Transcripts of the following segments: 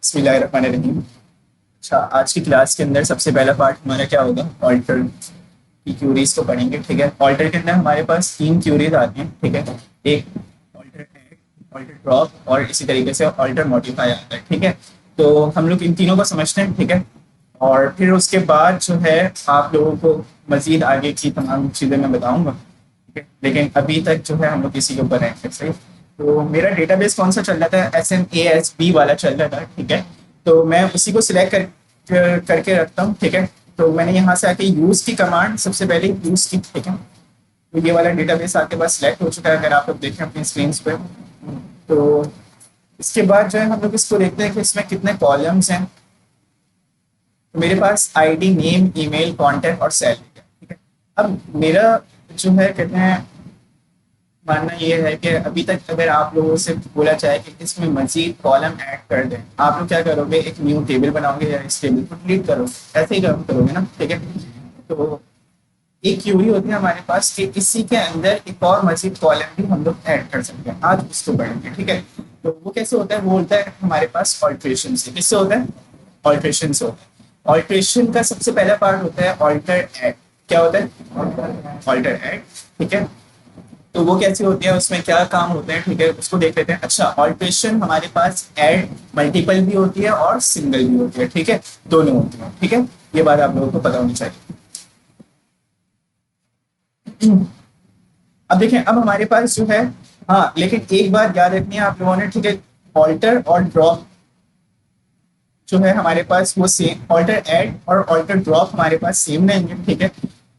बिस्मिल्लाहिर्रहमानिर्रहीम। अच्छा, आज की क्लास के अंदर सबसे पहला पार्ट हमारा क्या होगा? ऑल्टर की क्यूरीज को पढ़ेंगे। ठीक है, ऑल्टर के अंदर हमारे पास तीन क्यूरीज आती हैं। ठीक है, एक ऑल्टर ऐड, ऑल्टर ड्रॉप और इसी तरीके से ऑल्टर मॉडिफाई आता है। ठीक है, तो हम लोग इन तीनों को समझते हैं। ठीक है, और फिर उसके बाद जो है आप लोगों को मजीद आगे की तमाम चीज़ें मैं बताऊंगा। ठीक है, लेकिन अभी तक जो है हम लोग इसी के ऊपर हैं। सही। तो मेरा डेटाबेस कौन सा चल रहा था? SMASB वाला चल रहा था। ठीक है, तो मैं उसी को सिलेक्ट करके रखता हूँ। ठीक है, तो मैंने यहाँ से आके यूज़ की कमांड सबसे पहले यूज़ की। ठीक है, तो ये वाला डेटाबेस आपके पास सिलेक्ट हो चुका है, अगर आप लोग देखें अपनी स्क्रीन पे। तो इसके बाद जो है हम लोग इसको देखते हैं कि इसमें कितने कॉलम्स हैं। तो मेरे पास आईडी, नेम, ईमेल, कांटेक्ट और सैलरी है। ठीक है, अब मेरा जो है कहते हैं मानना ये है कि अभी तक अगर आप लोगों से बोला जाए कि इसमें मजीद कॉलम ऐड कर दें, आप लोग क्या करोगे? एक न्यू टेबल बनाओगे या इस टेबल को डिलीट करो, ऐसे ही करोगे ना। ठीक है, तो एक क्यूरी होती है हमारे पास कि इसी के अंदर एक और मजीद कॉलम भी हम लोग ऐड कर सकते हैं। आज उसको पढ़ेंगे। ठीक है, तो वो कैसे होता है? वो होता है हमारे पास ऑल्ट्रेशन से। किससे होता है? ऑल्ट्रेशन से होता है। ऑल्ट्रेशन का सबसे पहला पार्ट होता है ऑल्टर ऐड। क्या होता है? Alter ad. ठीक है, तो वो कैसी होती है, उसमें क्या काम होते हैं? ठीक है, उसको देख लेते हैं। अच्छा, ऑल्ट्रेशन हमारे पास ऐड मल्टीपल भी होती है और सिंगल भी होती है। ठीक है, दोनों होती है। ठीक है, ये बात आप लोगों को पता होनी चाहिए। अब देखें, अब हमारे पास जो है, हाँ लेकिन एक बात याद रखनी है आप लोगों ने। ठीक है, ऑल्टर और ड्रॉप जो है हमारे पास वो सेम, ऑल्टर ऐड और ऑल्टर ड्रॉप हमारे पास सेम नहीं है। ठीक है,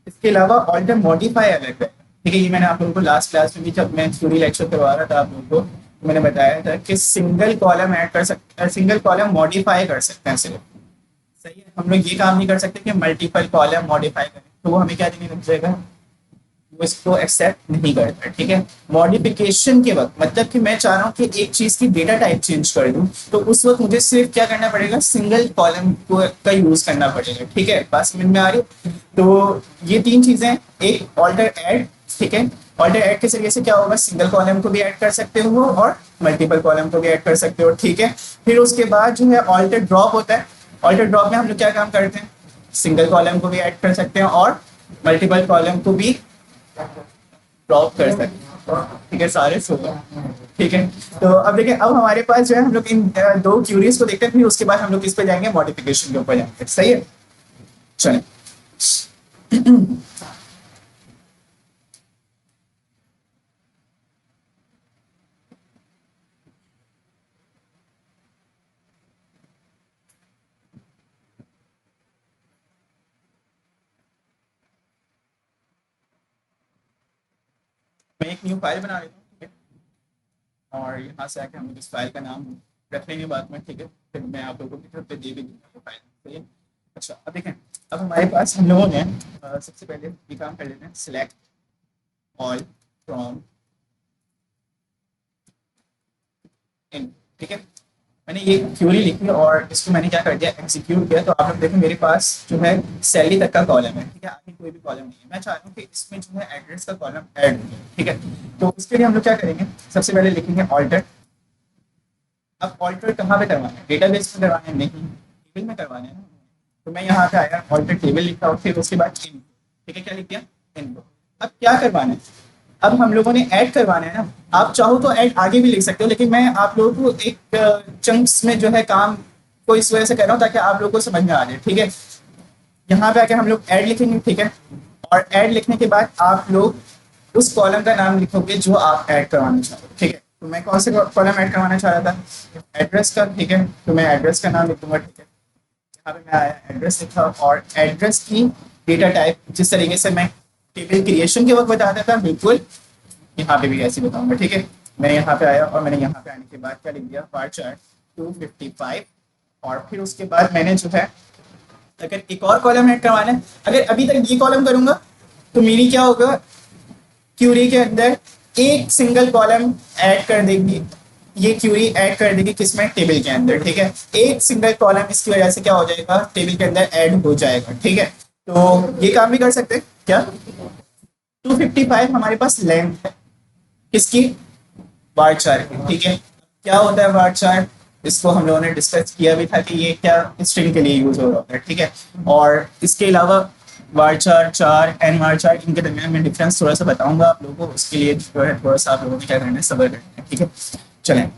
इसके अलावा ऑल्टर मॉडिफाई अलग है। ठीक है, ये मैंने आप लोगों को लास्ट क्लास में भी जब मैं थ्योरी लेक्चर करवा रहा था आप लोगों को, तो मैंने बताया था कि सिंगल कॉलम ऐड कर सकते हैं, सिंगल कॉलम मॉडिफाई कर सकते हैं सिर्फ। सही है, हम लोग ये काम नहीं कर सकते कि मल्टीपल कॉलम मॉडिफाई करें, तो वो हमें क्या देने लग जाएगा? वो इसको एक्सेप्ट नहीं करता। ठीक है, मॉडिफिकेशन के वक्त मतलब कि मैं चाह रहा हूँ कि एक चीज की डेटा टाइप चेंज कर दूं, तो उस वक्त मुझे सिर्फ क्या करना पड़ेगा? सिंगल कॉलम को का यूज करना पड़ेगा। ठीक है, बात समझ में आ रही है? तो ये तीन चीजें, एक ऑल्टर ऐड। ठीक है, ऑल्टर ऐड के जरिए से क्या होगा? सिंगल कॉलम को भी ऐड कर सकते हो और मल्टीपल कॉलम को भी ऐड कर सकते हो। ठीक है, फिर उसके बाद जो है ऑल्टर ड्रॉप होता है। ऑल्टर ड्रॉप में हम लोग क्या काम करते हैं? सिंगल कॉलम को भी ऐड कर सकते हैं और मल्टीपल कॉलम को भी ड्रॉप कर सकते हैं। ठीक है, सारे सोलह। ठीक है, तो अब देखिए, अब हमारे पास जो है हम लोग इन दो क्यूरीज को देखते हैं, फिर उसके बाद हम लोग किस पे जाएंगे? मॉडिफिकेशन के ऊपर जाएंगे। सही है, चलें। मैं एक न्यू फाइल बना लेता हूँ। ठीक है, और यहाँ से आके हम लोग इस फाइल का नाम रख लेंगे बाद में। ठीक है, फिर मैं आप लोगों को गिटहब पे दे भी दूंगा फाइल। सही है। अच्छा, अब देखें, अब हमारे पास हम लोगों ने सबसे पहले ये काम कर लेते हैं, सिलेक्ट ऑल फ्रॉम इन। ठीक है, मैंने ये क्यूरी लिखी और इसको मैंने क्या कर दिया? एग्जीक्यूट किया। तो आप लोग देखें मेरे पास जो है सैलरी तक का कॉलम है। ठीक है, आगे कोई भी कॉलम नहीं है। मैं चाह रहा हूँ कि इसमें जो है एड्रेस का कॉलम ऐड हो जाए। ठीक है, तो उसके लिए हम लोग क्या करेंगे? सबसे पहले लिखेंगे ऑल्टर। अब ऑल्टर कहाँ पे करवाना है? डेटाबेस में करवाना है? नहीं, टेबल में करवाना है ना। तो मैं यहाँ पे आया, ऑल्टर टेबल लिखा और फिर उसके बाद इन। ठीक है, क्या लिख दिया? इनको। अब क्या करवाना है? अब हम लोगों ने ऐड करवाना है ना। आप चाहो तो ऐड आगे भी लिख सकते हो, लेकिन मैं आप लोगों को एक चंक्स में जो है काम को इस वजह से कर रहा हूँ ताकि आप लोगों को समझ में आ जाए। ठीक है, यहाँ पे आके हम लोग ऐड लिखेंगे। ठीक है, और ऐड लिखने के बाद आप लोग उस कॉलम का नाम लिखोगे जो आप ऐड करवाना चाहते हो। ठीक है, तो मैं कौन से कॉलम ऐड करवाना चाह रहा था? एड्रेस का। ठीक है, तो मैं एड्रेस का नाम लिखूंगा। ठीक है, यहाँ पे मैं आया, एड्रेस लिखा और एड्रेस की डेटा टाइप जिस तरीके से मैं टेबल क्रिएशन के वक्त बताता था, बिल्कुल यहाँ पे भी ऐसे बताऊंगा। ठीक है, मैं यहाँ पे आया और मैंने यहाँ पे आने के बाद क्या लिख दिया? Bar chart 255। और फिर उसके बाद मैंने जो है, अगर एक और कॉलम ऐड करवाना है, अगर अभी तक ये कॉलम करूंगा तो मेरी क्या होगा? क्यूरी के अंदर एक सिंगल कॉलम ऐड कर देगी। ये क्यूरी ऐड कर देगी किसमें? टेबल के अंदर। ठीक है, एक सिंगल कॉलम इसकी वजह से क्या हो जाएगा? टेबल के अंदर ऐड हो जाएगा। ठीक है, तो ये काम भी कर सकते हैं क्या? 255 हमारे पास लेंथ है किसकी? बार चार्ट की। ठीक है, क्या होता है बार चार्ट? इसको हम लोगों ने डिस्कस किया भी था कि ये क्या स्ट्रिंग के लिए यूज हो रहा है, ठीक है। और इसके अलावा वारचार चार एन वारचार इनके दरमियान मैं डिफरेंस थोड़ा सा बताऊंगा आप लोगों को, उसके लिए जो है थोड़ा सा आप लोगों ने क्या करना है, सब्र करना है, ठीक है। चलें,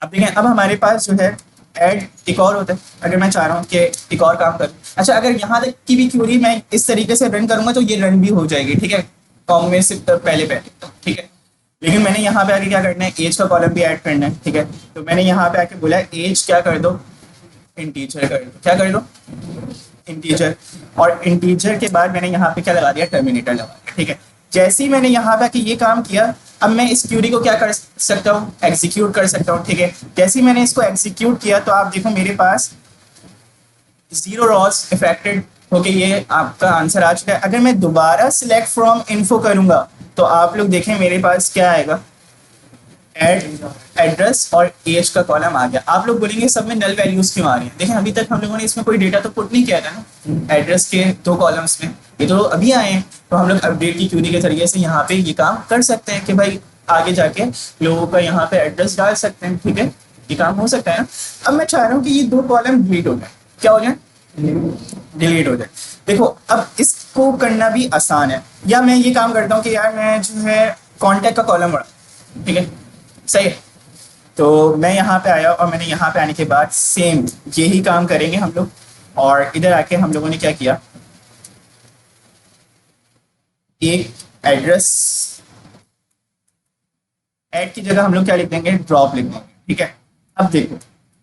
अब देखें, अब हमारे पास जो है ऐड एक और होता है। अगर मैं चाह रहा हूँ कि एक और काम करूँ, अच्छा अगर यहाँ तक की भी क्यूरी मैं इस तरीके से रन करूंगा तो ये रन भी हो जाएगी, ठीक है, कॉम में से पहले पहले, ठीक है। लेकिन मैंने यहाँ पे आके क्या करना है, एज का कॉलम भी ऐड करना है, ठीक है। तो मैंने यहाँ पे आके बोला एज क्या कर दो, इंटीजर कर दो, क्या कर दो, इंटीजर। और इंटीजर के बाद मैंने यहाँ पे क्या लगा दिया, टर्मिनेटर लगा दिया, ठीक है। जैसे ही मैंने यहाँ पे आके ये काम किया, अब मैं इस क्यूरी को क्या कर सकता हूँ, एग्जीक्यूट कर सकता हूँ, ठीक है। जैसे ही मैंने इसको एग्जीक्यूट किया तो आप देखो मेरे पास 0 रॉस इफेक्टेड होके ये आपका आंसर आ चुका है। अगर मैं दोबारा सिलेक्ट फ्रॉम इन्फो करूंगा तो आप लोग देखें मेरे पास क्या आएगा, एड एड्रेस और एज का कॉलम आ गया। आप लोग बोलेंगे सब में नल वैल्यूज क्यों आ रही हैं, देखें अभी तक हम लोगों ने इसमें कोई डेटा तो पुट नहीं किया था ना एड्रेस के 2 कॉलम्स में, ये तो अभी आए हैं। तो हम लोग अपडेट की क्यूरी के जरिए से यहाँ पे ये काम कर सकते हैं कि भाई आगे जाके लोगों का यहाँ पे एड्रेस डाल सकते हैं, ठीक है, ये काम हो सकता है ना। अब मैं चाह रहा हूँ कि ये 2 कॉलम डिलीट हो जाए, क्या हो जाए, डिलीट हो जाए। देखो अब इसको करना भी आसान है, या मैं ये काम करता हूँ कि यार मैं जो है कॉन्टैक्ट का कॉलम बढ़ा, ठीक है, सही है। तो मैं यहाँ पे आया और मैंने यहाँ पे आने के बाद सेम यही काम करेंगे हम लोग। और इधर आके हम लोगों ने क्या किया, एक एड्रेस, ऐड की जगह हम लोग क्या लिख देंगे, ड्रॉप लिख देंगे, ठीक है। अब देखो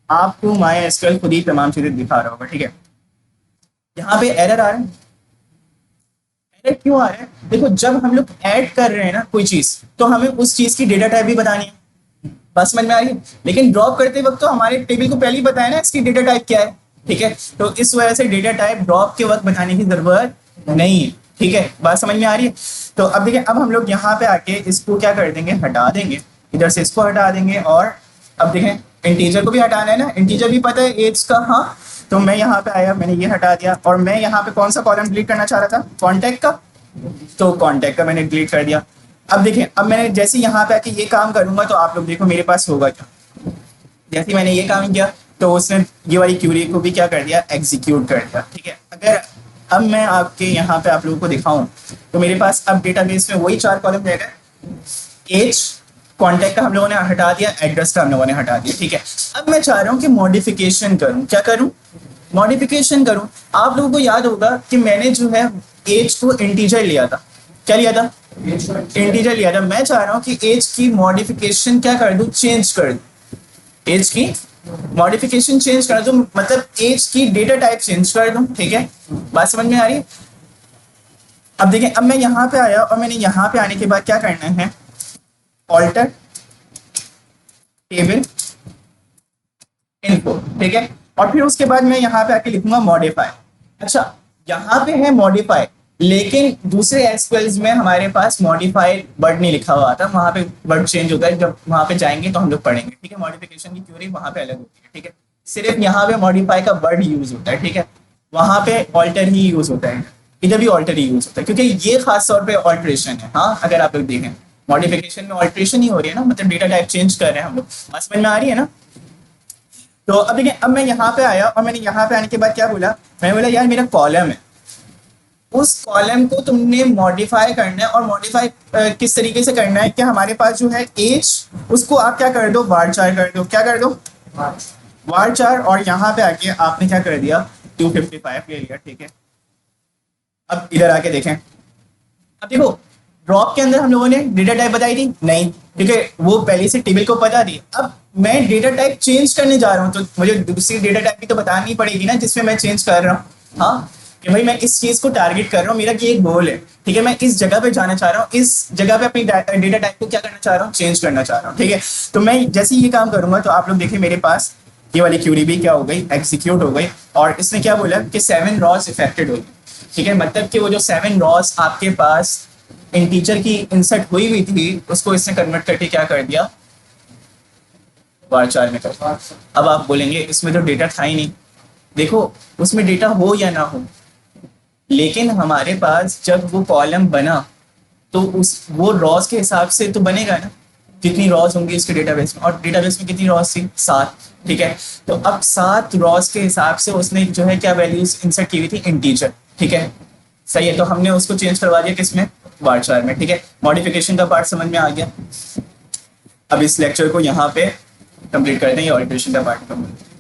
आपको माय एसक्यूएल खुद ही तमाम चीजें दिखा रहा होगा, ठीक है। यहाँ पे एरर आ रहा है, एरर क्यों आ रहा है, देखो जब हम लोग ऐड कर रहे हैं ना कोई चीज तो हमें उस चीज की डेटा टाइप भी बतानी है, बस समझ में आ रही है। लेकिन ड्रॉप करते वक्त तो हमारे टेबल को पहले ही बताया ना इसकी डेटा टाइप क्या है, ठीक है। तो इस वजह से डेटा टाइप ड्रॉप के वक्त बताने की जरूरत नहीं है, ठीक है, बात समझ में आ रही है। तो अब देखिए, अब हम लोग यहाँ पे आके इसको क्या कर देंगे, हटा देंगे, इधर से इसको हटा देंगे। और अब देखें इंटीजर को भी हटाना है ना, इंटीजर भी पता है एज का, हाँ। तो मैं यहाँ पे आया, मैंने ये हटा दिया और मैं यहाँ पे कौन सा कॉलम डिलीट करना चाह रहा था, कॉन्टैक्ट का, तो कॉन्टैक्ट का मैंने डिलीट कर दिया। अब देखें, अब मैंने जैसे यहाँ पे आके ये काम करूंगा तो आप लोग देखो मेरे पास होगा क्या, जैसे ही मैंने ये काम किया तो उसने ये वाली क्यूरी को भी क्या कर दिया, एग्जीक्यूट कर दिया, ठीक है। अगर अब मैं आपके यहाँ पे आप लोगों को दिखाऊं तो मेरे पास अब डेटाबेस में वही 4 कॉलम रहेगा, एज, कॉन्टैक्ट का हम लोगों ने हटा दिया, एड्रेस का हम लोगों ने हटा दिया, ठीक है। अब मैं चाह रहा हूँ कि मॉडिफिकेशन करूँ, क्या करूँ, मॉडिफिकेशन करूँ। आप लोगों को याद होगा कि मैंने जो है एज को इंटीजर लिया था, क्या लिया था, इंटीजर लिया था। मैं चाह रहा हूँ कि एज की मॉडिफिकेशन क्या कर दूँ, चेंज कर दूँ, एज की मॉडिफिकेशन चेंज कर दूँ, मतलब एज की डेटा टाइप चेंज कर दूँ, ठीक है, बात समझ में आ रही है। अब देखें, अब मैं यहाँ पे आया और मैंने यहाँ पे आने के बाद क्या करना है, ऑल्टर टेबल इनको, ठीक है। और फिर उसके बाद मैं यहाँ पे आके लिखूंगा मॉडिफाई। अच्छा यहाँ पे है मॉडिफाई, लेकिन दूसरे एसक्यूएल्स में हमारे पास मॉडिफाई वर्ड नहीं लिखा हुआ था, वहां पे वर्ड चेंज होता है, जब वहां पे जाएंगे तो हम लोग पढ़ेंगे, ठीक है। मॉडिफिकेशन की क्यूरी वहां पे अलग होती है, ठीक है, सिर्फ यहाँ पे मॉडिफाई का वर्ड यूज होता है, ठीक है, वहां पे ऑल्टर ही यूज होता है, इधर भी ऑल्टर ही यूज होता है, क्योंकि ये खास तौर पे ऑल्ट्रेशन है। हाँ अगर आप लोग देखें मॉडिफिकेशन में ऑल्ट्रेशन ही हो रही है ना, मतलब डेटा टाइप चेंज कर रहे हैं हम लोग, समझ में आ रही है ना। तो अब देखिए, अब मैं यहाँ पे आया और मैंने यहाँ पे आने के बाद क्या बोला, मैंने बोला यार मेरा कॉलम है, उस कॉलम को तुमने मॉडिफाई करना है। और मॉडिफाई किस तरीके से करना है कि हमारे पास जो है एज, उसको आप क्या कर दो, varchar कर दो, क्या कर दो, varchar। और यहाँ पे आके आपने क्या कर दिया, 255 ले लिया, ठीक है। अब इधर आके देखें, अब देखो ड्रॉप के अंदर हम लोगों ने डेटा टाइप बताई थी नहीं, ठीक है, वो पहले से टेबल को पता थी। अब मैं डेटा टाइप चेंज करने जा रहा हूँ तो मुझे दूसरी डेटा टाइप भी तो बतानी पड़ेगी ना जिसमें मैं चेंज कर रहा हूँ, हाँ, कि भाई मैं इस चीज को टारगेट कर रहा हूँ, मेरा ये एक गोल है, ठीक है, मैं इस जगह पे जाना चाह रहा हूँ, इस जगह पे अपनी डेटा टाइप को क्या करना चाह रहा हूँ, चेंज करना चाह रहा हूँ, ठीक है। तो मैं जैसे ही ये काम करूंगा तो आप लोग देखिए मेरे पास ये वाली क्यूरी भी क्या हो गई, एग्जीक्यूट हो गई। और इसने क्या बोला कि 7 रॉस इफेक्टेड हो गई, ठीक है, मतलब कि वो जो 7 रॉस आपके पास इंटीजर की इंसर्ट हुई हुई थी उसको इसने कन्वर्ट करके क्या कर दिया, varchar में कर दिया। अब आप बोलेंगे इसमें तो डेटा था ही नहीं, देखो उसमें डेटा हो या ना हो, लेकिन हमारे पास जब वो कॉलम बना तो उस वो रॉस के हिसाब से तो बनेगा ना, कितनी रॉज होंगी इसके डेटाबेस में, और डेटाबेस में कितनी रॉज थी, 7, ठीक है। तो अब 7 रॉज के हिसाब से उसने जो है क्या वैल्यूज इंसर्ट की हुई थी, इंटीजर, ठीक है, सही है। तो हमने उसको चेंज करवा दिया किसमें, varchar में, ठीक है। मॉडिफिकेशन का पार्ट समझ में आ गया। अब इस लेक्चर को यहाँ पे कंप्लीट करते हैं, ये ऑल्ट्रेशन का पार्ट कंप्लीट।